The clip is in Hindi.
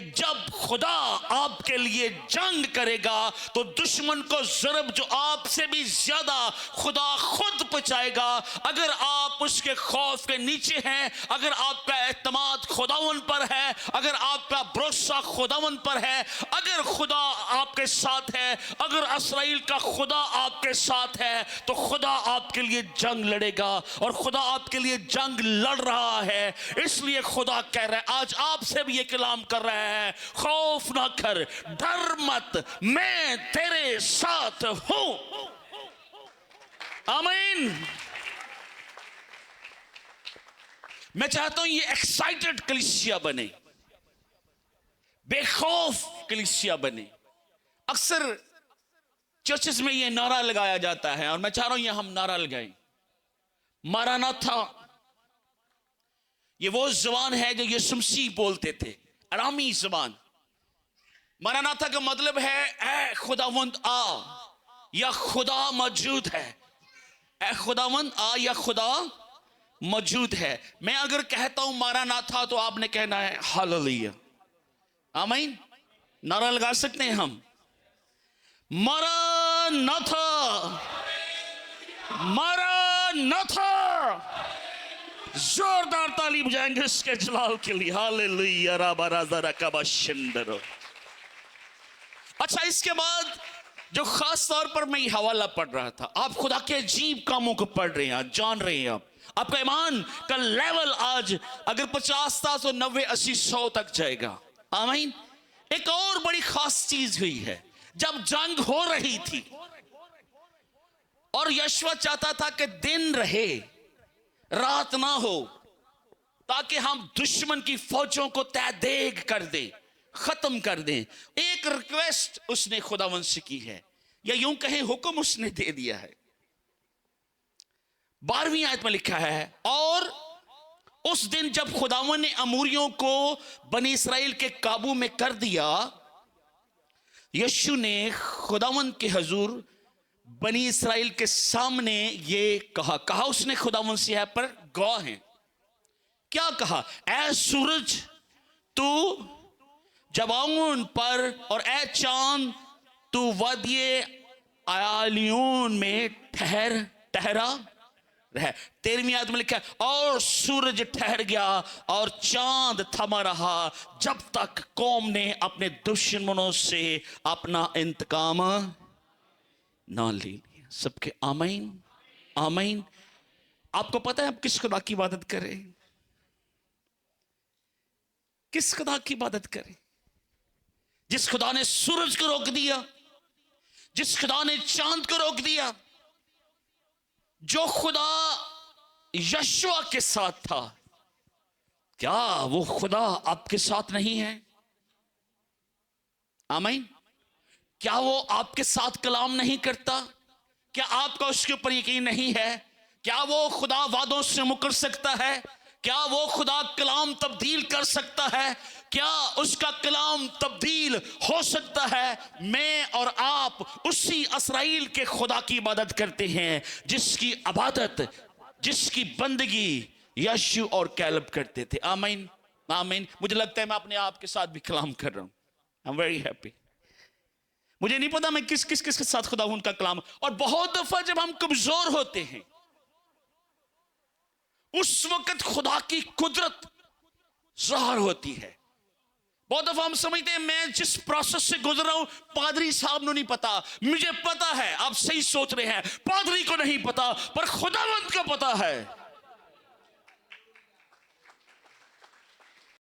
जब खुदा आपके लिए जंग करेगा तो दुश्मन को ज़रब जो आपसे भी ज्यादा खुदा खुद पहुंचाएगा। अगर आप उसके खौफ के नीचे हैं, अगर आपका एतमाद खुदावन पर है, अगर आपका भरोसा खुदावन पर है, अगर खुदा आपके साथ है, अगर इस्राएल का खुदा आपके साथ है, तो खुदा आपके लिए जंग लड़ेगा और खुदा आपके लिए जंग लड़ रहा है। इसलिए खुदा कह रहा है, आज आपसे भी ये कलाम कर रहा है, खौफ ना कर, डर मत, मैं तेरे साथ हूं। आमीन। मैं चाहता हूं ये एक्साइटेड कलीसिया बने, बेखौफ कलीसिया बने। अक्सर चर्चेस में ये नारा लगाया जाता है और मैं चाह रहा हूं ये हम नारा लगाएं, मारानाथा। ये वो जबान है जो यीशु मसीह बोलते थे, अरामी जबान। मारानाथा का मतलब है ए खुदावंद आ, या खुदा मौजूद है। ए खुदावंद आ, या खुदा मौजूद है। मैं अगर कहता हूं मारानाथा तो आपने कहना है हालेलुया। आमीन। नारा लगा सकते हैं हम, मारानाथा, मारानाथा। जोरदार ताली बजाएंगे इसके जलाल के लिए। हालेलुया। अच्छा, इसके बाद जो खास तौर पर मैं ये हवाला पढ़ रहा था, आप खुदा के अजीब कामों को पढ़ रहे हैं, जान रहे हैं। आपका ईमान का लेवल आज अगर 50 था तो 90, 80, 100 तक जाएगा। आमीन। एक और बड़ी खास चीज हुई है, जब जंग हो रही थी और यशवा चाहता था कि दिन रहे, रात ना हो, ताकि हम दुश्मन की फौजों को तहदेग कर दें, खत्म कर दें। एक रिक्वेस्ट उसने खुदावंद से की है, या यूं कहें हुक्म उसने दे दिया है। 12वीं आयत में लिखा है, और उस दिन जब खुदावंद ने अमूरियों को बनी इस्राएल के काबू में कर दिया, यीशु ने खुदावंद के हुजूर बनी इस्राएल के सामने ये कहा उसने खुदावंद से, पर गवाह हैं, क्या कहा? ऐ सूरज तू जबाऊन पर, और ऐ चांद तू वादिये आयालियोन में ठहरा रह। 13वीं आयत में लिखा है, और सूरज ठहर गया और चांद थमा रहा जब तक कौम ने अपने दुश्मनों से अपना इंतकाम ना ले लिया। सबके आमीन, आमीन। आपको पता है आप किस खुदा की इबादत करें? किस खुदा की इबादत करें? जिस खुदा ने सूरज को रोक दिया, जिस खुदा ने चांद को रोक दिया, जो खुदा यशवा के साथ था, क्या वो खुदा आपके साथ नहीं है? आमीन। क्या वो आपके साथ कलाम नहीं करता? क्या आपका उसके ऊपर यकीन नहीं है? क्या वो खुदा वादों से मुकर सकता है? क्या वो खुदा कलाम तब्दील कर सकता है? क्या उसका कलाम तब्दील हो सकता है? मैं और आप उसी इस्राएल के खुदा की इबादत करते हैं जिसकी इबादत, जिसकी बंदगी यीशु और कैलब करते थे। आमीन, आमीन। मुझे लगता है मैं अपने आप के साथ भी कलाम कर रहा हूं। I am very happy. मुझे नहीं पता मैं किस किस किस के साथ खुदा उनका कलाम। और बहुत दफा जब हम कमजोर होते हैं, उस वक्त खुदा की कुदरत ज़ाहिर होती है। बहुत दफा हम समझते हैं मैं जिस प्रोसेस से गुजर रहा हूं पादरी साहब को नहीं पता, मुझे पता है। आप सही सोच रहे हैं, पादरी को नहीं पता, पर खुदावंद को पता है।